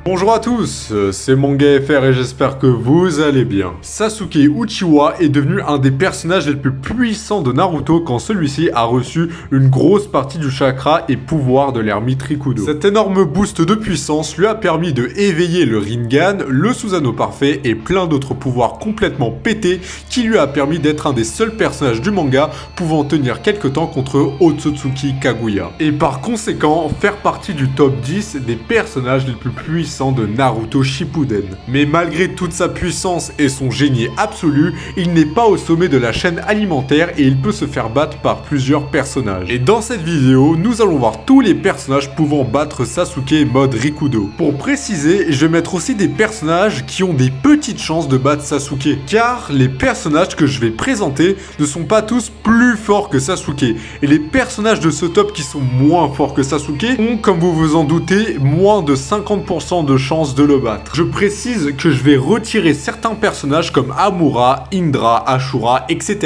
Bonjour à tous, c'est MangaFR et j'espère que vous allez bien. Sasuke Uchiwa est devenu un des personnages les plus puissants de Naruto quand celui-ci a reçu une grosse partie du chakra et pouvoir de l'ermite Rikudo. Cet énorme boost de puissance lui a permis de éveiller le Rinnegan, le Susanoo parfait et plein d'autres pouvoirs complètement pétés qui lui a permis d'être un des seuls personnages du manga pouvant tenir quelque temps contre Otsutsuki Kaguya. Et par conséquent, faire partie du top 10 des personnages les plus puissants de Naruto Shippuden. Mais malgré toute sa puissance et son génie absolu, il n'est pas au sommet de la chaîne alimentaire et il peut se faire battre par plusieurs personnages. Et dans cette vidéo, nous allons voir tous les personnages pouvant battre Sasuke mode Rikudo. Pour préciser, je vais mettre aussi des personnages qui ont des petites chances de battre Sasuke, car les personnages que je vais présenter ne sont pas tous plus forts que Sasuke, et les personnages de ce top qui sont moins forts que Sasuke ont, comme vous vous en doutez, moins de 50% de chances de le battre. Je précise que je vais retirer certains personnages comme Amura, Indra, Ashura, etc.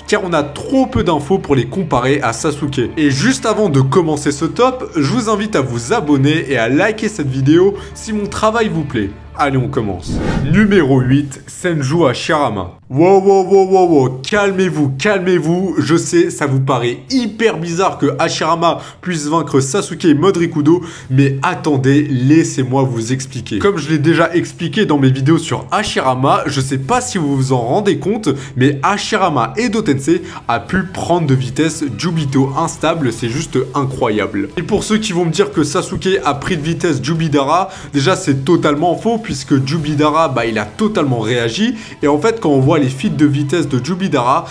car on a trop peu d'infos pour les comparer à Sasuke. Et juste avant de commencer ce top, je vous invite à vous abonner et à liker cette vidéo si mon travail vous plaît. Allez, on commence. Numéro 8, Senju Hashirama. Wow, calmez-vous, calmez-vous. Je sais, ça vous paraît hyper bizarre que Hashirama puisse vaincre Sasuke mode Rikudo, mais attendez, laissez-moi vous expliquer. Comme je l'ai déjà expliqué dans mes vidéos sur Hashirama, je sais pas si vous vous en rendez compte, mais Hashirama Edo Tensei a pu prendre de vitesse Jubito instable, c'est juste incroyable. Et pour ceux qui vont me dire que Sasuke a pris de vitesse Jubidara, déjà c'est totalement faux, puisque Jubidara, il a totalement réagi, et en fait quand on voit les feats de vitesse de Jubidara,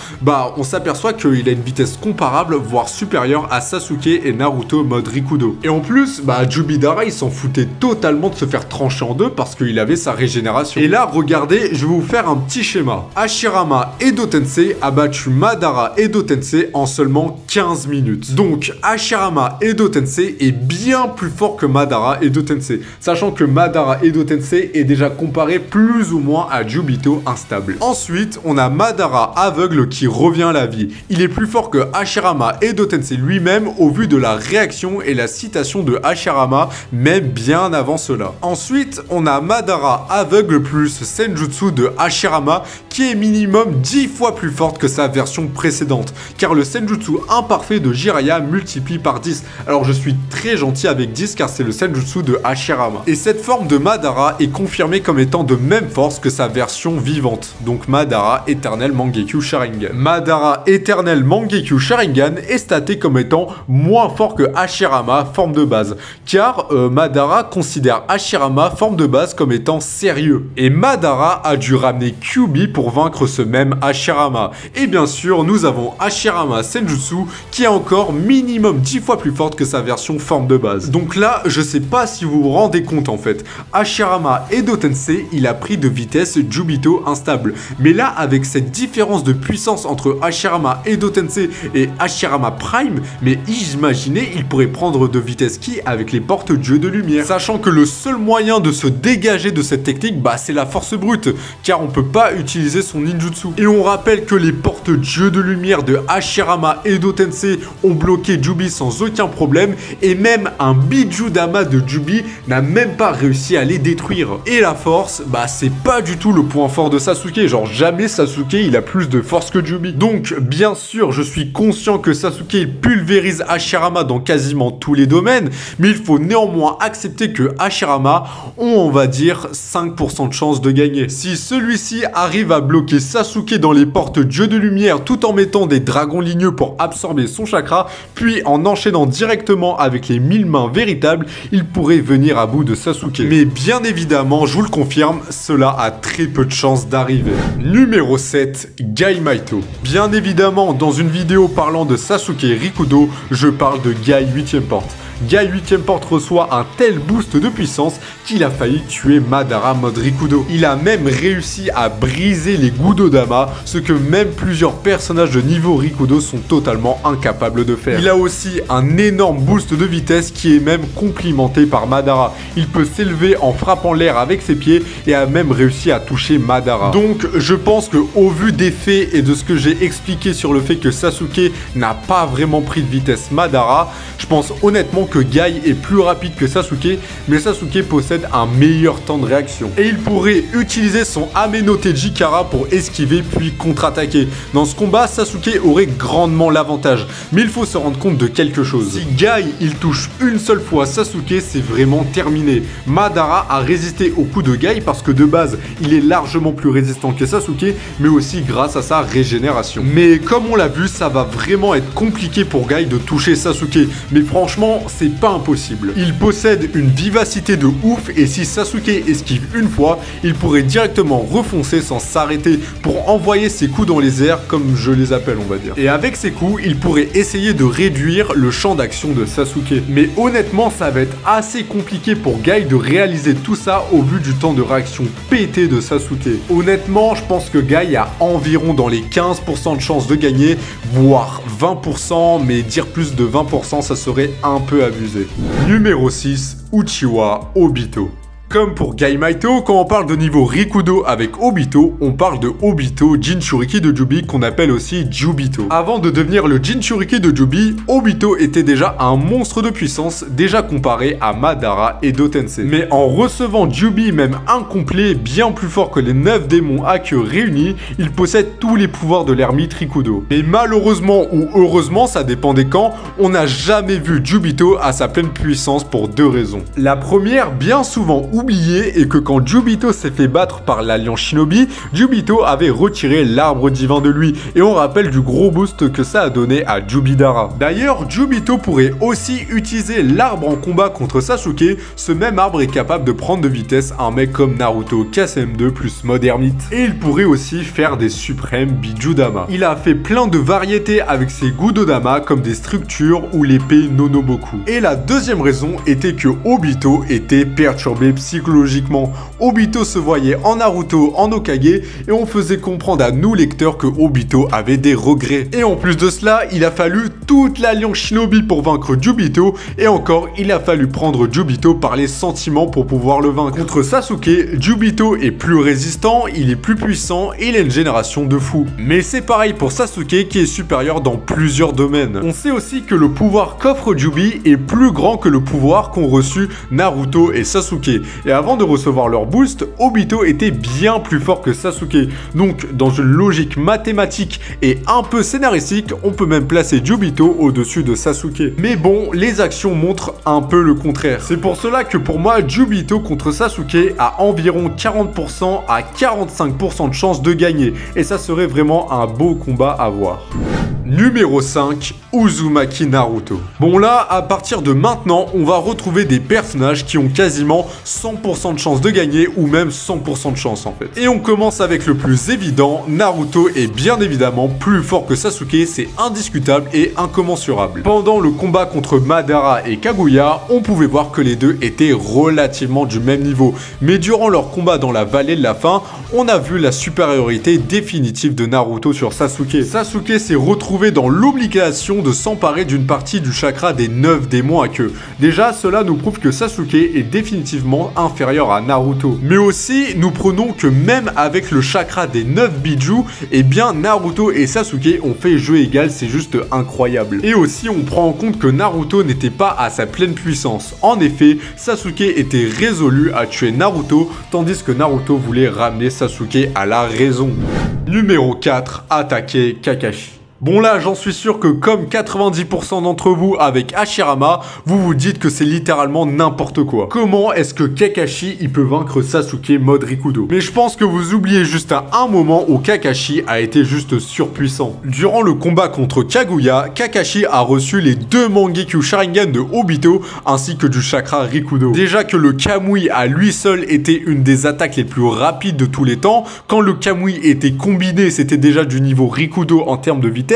on s'aperçoit qu'il a une vitesse comparable, voire supérieure à Sasuke et Naruto mode Rikudo. Et en plus, Jubidara il s'en foutait totalement de se faire trancher en deux parce qu'il avait sa régénération. Et là, regardez, je vais vous faire un petit schéma. Hashirama Edo Tensei a battu Madara Edo Tensei en seulement 15 minutes. Donc Hashirama Edo Tensei est bien plus fort que Madara Edo Tensei, sachant que Madara Edo Tensei est déjà comparé plus ou moins à Jubito instable. Ensuite, on a Madara aveugle qui revient à la vie. Il est plus fort que Hashirama Edo Tensei lui-même au vu de la réaction et la citation de Hashirama, même bien avant cela. Ensuite, on a Madara aveugle plus Senjutsu de Hashirama qui est minimum 10 fois plus forte que sa version précédente, car le Senjutsu imparfait de Jiraiya multiplie par 10. Alors je suis très gentil avec 10 car c'est le Senjutsu de Hashirama. Et cette forme de Madara est confirmée comme étant de même force que sa version vivante, donc Madara Éternel Mangekyo Sharingan. Madara Éternel Mangekyo Sharingan est staté comme étant moins fort que Hashirama forme de base, car Madara considère Hashirama forme de base comme étant sérieux. Et Madara a dû ramener Kyuubi pour vaincre ce même Hashirama. Et bien sûr, nous avons Hashirama Senjutsu qui est encore minimum 10 fois plus forte que sa version forme de base. Donc là, je sais pas si vous vous rendez compte en fait. Hashirama Edo Tensei, il a pris de vitesse Jubito instable. Mais là, avec cette différence de puissance entre Hashirama Edo Tensei et Hashirama Prime, mais imaginez, il pourrait prendre de vitesse ki avec les porte-dieux de lumière. Sachant que le seul moyen de se dégager de cette technique, c'est la force brute, car on peut pas utiliser son ninjutsu. Et on rappelle que les porte-dieux de lumière de Hashirama Edo Tensei ont bloqué Jubi sans aucun problème, et même un Bijudama de Jubi n'a même pas réussi à les détruire. Et la force, c'est pas du tout le point fort de Sasuke, genre jamais Sasuke il a plus de force que Jubi. Donc bien sûr je suis conscient que Sasuke il pulvérise Hashirama dans quasiment tous les domaines, mais il faut néanmoins accepter que Hashirama ont on va dire 5% de chance de gagner. Si celui-ci arrive à bloquer Sasuke dans les portes dieux de lumière tout en mettant des dragons ligneux pour absorber son chakra, puis en enchaînant directement avec les 1000 mains véritables, il pourrait venir à bout de Sasuke. Mais bien évidemment, je vous le confirme, cela a très peu de chances d'arriver. Numéro 7, Gai Maito. Bien évidemment, dans une vidéo parlant de Sasuke Rikudo, je parle de Gai 8ème porte. Gai 8ème porte reçoit un tel boost de puissance qu'il a failli tuer Madara mode Rikudo. Il a même réussi à briser les Gudodama, ce que même plusieurs personnages de niveau Rikudo sont totalement incapables de faire. Il a aussi un énorme boost de vitesse qui est même complimenté par Madara. Il peut s'élever en frappant l'air avec ses pieds et a même réussi à toucher Madara. Donc je pense que au vu des faits et de ce que j'ai expliqué sur le fait que Sasuke n'a pas vraiment pris de vitesse Madara, je pense honnêtement que Guy est plus rapide que Sasuke, mais Sasuke possède un meilleur temps de réaction. Et il pourrait utiliser son Ame no Teji Kara pour esquiver puis contre-attaquer. Dans ce combat, Sasuke aurait grandement l'avantage, mais il faut se rendre compte de quelque chose. Si Guy il touche une seule fois Sasuke, c'est vraiment terminé. Madara a résisté au coup de Guy parce que de base, il est largement plus résistant que Sasuke, mais aussi grâce à sa régénération. Mais comme on l'a vu, ça va vraiment être compliqué pour Guy de toucher Sasuke, mais franchement, c'est pas impossible. Il possède une vivacité de ouf et si Sasuke esquive une fois, il pourrait directement refoncer sans s'arrêter pour envoyer ses coups dans les airs, comme je les appelle, on va dire. Et avec ses coups, il pourrait essayer de réduire le champ d'action de Sasuke. Mais honnêtement, ça va être assez compliqué pour Guy de réaliser tout ça au vu du temps de réaction pété de Sasuke. Honnêtement, je pense que Guy a environ dans les 15% de chances de gagner, voire 20%, mais dire plus de 20%, ça serait un peu abusé. Numéro 6, Uchiwa Obito. Comme pour Gaïmaito, quand on parle de niveau Rikudo avec Obito, on parle de Obito Jinchuriki de Jubi qu'on appelle aussi Jubito. Avant de devenir le Jinchuriki de Jubi, Obito était déjà un monstre de puissance, déjà comparé à Madara et Dotensei. Mais en recevant Jubi même incomplet, bien plus fort que les 9 démons à queue réunis, il possède tous les pouvoirs de l'ermite Rikudo. Et malheureusement ou heureusement, ça dépend des camps, on n'a jamais vu Jubito à sa pleine puissance pour deux raisons. La première, bien souvent oublié est que quand Jubito s'est fait battre par l'Alliance Shinobi, Jubito avait retiré l'arbre divin de lui et on rappelle du gros boost que ça a donné à Jubidara. D'ailleurs, Jubito pourrait aussi utiliser l'arbre en combat contre Sasuke, ce même arbre est capable de prendre de vitesse un mec comme Naruto KSM2 plus mode ermite. Et il pourrait aussi faire des suprêmes Bijudama. Il a fait plein de variétés avec ses Gudodama comme des structures ou l'épée Nonoboku. Et la deuxième raison était que Obito était perturbé psychologiquement. Obito se voyait en Naruto, en Hokage, et on faisait comprendre à nous lecteurs que Obito avait des regrets. Et en plus de cela, il a fallu toute l'Alliance Shinobi pour vaincre Jubito, et encore, il a fallu prendre Jubito par les sentiments pour pouvoir le vaincre. Contre Sasuke, Jubito est plus résistant, il est plus puissant, et il a une génération de fous. Mais c'est pareil pour Sasuke qui est supérieur dans plusieurs domaines. On sait aussi que le pouvoir qu'offre Jubi est plus grand que le pouvoir qu'ont reçu Naruto et Sasuke. Et avant de recevoir leur boost, Obito était bien plus fort que Sasuke. Donc, dans une logique mathématique et un peu scénaristique, on peut même placer Jubito au-dessus de Sasuke. Mais bon, les actions montrent un peu le contraire. C'est pour cela que pour moi, Jubito contre Sasuke a environ 40% à 45% de chance de gagner. Et ça serait vraiment un beau combat à voir. Numéro 5, Uzumaki Naruto. Bon là, à partir de maintenant, on va retrouver des personnages qui ont quasiment 100% de chance de gagner ou même 100% de chance en fait. Et on commence avec le plus évident, Naruto est bien évidemment plus fort que Sasuke, c'est indiscutable et incommensurable. Pendant le combat contre Madara et Kaguya, on pouvait voir que les deux étaient relativement du même niveau. Mais durant leur combat dans la vallée de la faim, on a vu la supériorité définitive de Naruto sur Sasuke. Sasuke s'est retrouvé dans l'obligation de s'emparer d'une partie du chakra des 9 démons à queue. Déjà, cela nous prouve que Sasuke est définitivement inférieur à Naruto. Mais aussi, nous prenons que même avec le chakra des 9 Biju, eh bien Naruto et Sasuke ont fait jeu égal, c'est juste incroyable. Et aussi, on prend en compte que Naruto n'était pas à sa pleine puissance. En effet, Sasuke était résolu à tuer Naruto, tandis que Naruto voulait ramener Sasuke à la raison. Numéro 4, attaquer Kakashi. Bon là, j'en suis sûr que comme 90% d'entre vous avec Hashirama, vous vous dites que c'est littéralement n'importe quoi. Comment est-ce que Kakashi il peut vaincre Sasuke mode Rikudo? Mais je pense que vous oubliez juste à un moment où Kakashi a été juste surpuissant. Durant le combat contre Kaguya, Kakashi a reçu les 2 Mangekyo Sharingan de Obito ainsi que du chakra Rikudo. Déjà que le Kamui à lui seul était une des attaques les plus rapides de tous les temps, quand le Kamui était combiné, c'était déjà du niveau Rikudo en termes de vitesse.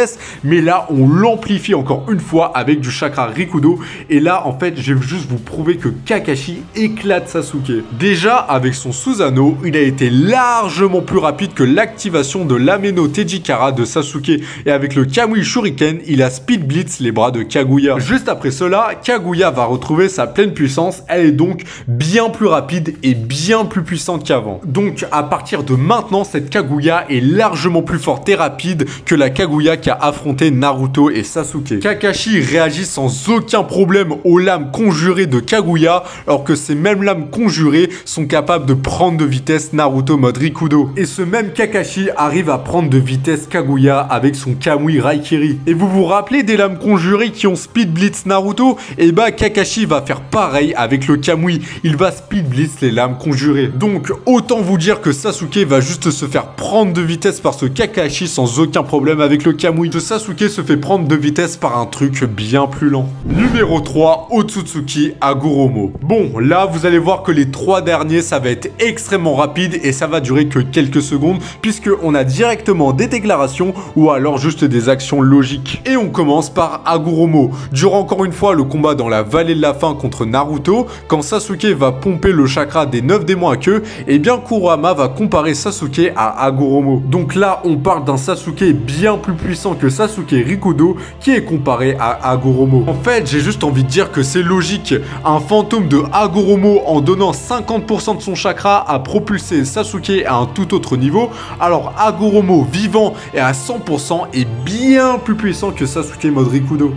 Mais là on l'amplifie encore une fois avec du chakra Rikudo et là en fait je vais juste vous prouver que Kakashi éclate Sasuke. Déjà avec son Susanoo il a été largement plus rapide que l'activation de l'Ame no Teji Kara de Sasuke et avec le Kamui Shuriken il a speed blitz les bras de Kaguya. Juste après cela Kaguya va retrouver sa pleine puissance, elle est donc bien plus rapide et bien plus puissante qu'avant. Donc à partir de maintenant cette Kaguya est largement plus forte et rapide que la Kaguya qui a affronté Naruto et Sasuke. Kakashi réagit sans aucun problème aux lames conjurées de Kaguya, alors que ces mêmes lames conjurées sont capables de prendre de vitesse Naruto mode Rikudo. Et ce même Kakashi arrive à prendre de vitesse Kaguya avec son Kamui Raikiri. Et vous vous rappelez des lames conjurées qui ont Speed Blitz Naruto? Et bah Kakashi va faire pareil avec le Kamui. Il va Speed Blitz les lames conjurées. Donc autant vous dire que Sasuke va juste se faire prendre de vitesse par ce Kakashi sans aucun problème avec le Kamui. Ce Sasuke se fait prendre de vitesse par un truc bien plus lent. Numéro 3, Otsutsuki Hagoromo. Bon, là vous allez voir que les 3 derniers ça va être extrêmement rapide et ça va durer que quelques secondes puisque on a directement des déclarations ou alors juste des actions logiques. Et on commence par Hagoromo. Durant encore une fois le combat dans la vallée de la faim contre Naruto, quand Sasuke va pomper le chakra des 9 démons à queue, et bien Kurama va comparer Sasuke à Hagoromo. Donc là on parle d'un Sasuke bien plus puissant que Sasuke Rikudo qui est comparé à Hagoromo. En fait j'ai juste envie de dire que c'est logique, un fantôme de Hagoromo en donnant 50% de son chakra a propulsé Sasuke à un tout autre niveau, alors Hagoromo vivant et à 100% est bien plus puissant que Sasuke mode Rikudo.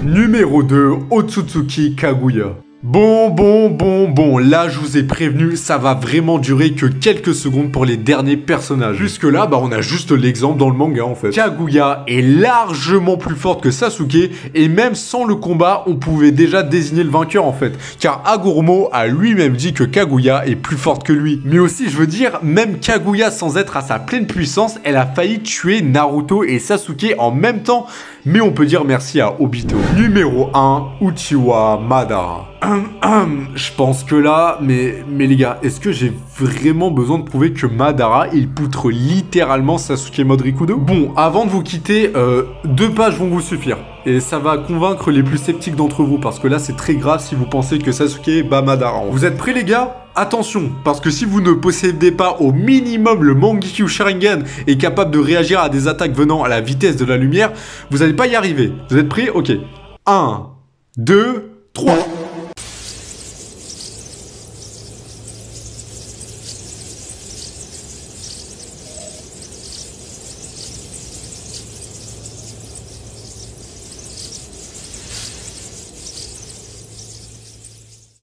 Numéro 2, Otsutsuki Kaguya. Bon, là je vous ai prévenu, ça va vraiment durer que quelques secondes pour les derniers personnages. Jusque là, bah on a juste l'exemple dans le manga en fait. Kaguya est largement plus forte que Sasuke et même sans le combat, on pouvait déjà désigner le vainqueur en fait. Car Hagoromo a lui-même dit que Kaguya est plus forte que lui. Mais aussi, je veux dire, même Kaguya sans être à sa pleine puissance, elle a failli tuer Naruto et Sasuke en même temps. Mais on peut dire merci à Obito. Numéro 1, Uchiwa Madara. Je pense que là, mais les gars, est-ce que j'ai vraiment besoin de prouver que Madara, il poutre littéralement Sasuke mode Rikudo? Bon, avant de vous quitter, 2 pages vont vous suffire. Et ça va convaincre les plus sceptiques d'entre vous, parce que là, c'est très grave si vous pensez que Sasuke bat Madara. Vous êtes prêts, les gars? Attention, parce que si vous ne possédez pas au minimum le Mangekyo Sharingan et capable de réagir à des attaques venant à la vitesse de la lumière, vous n'allez pas y arriver. Vous êtes prêts? Ok. 1, 2, 3...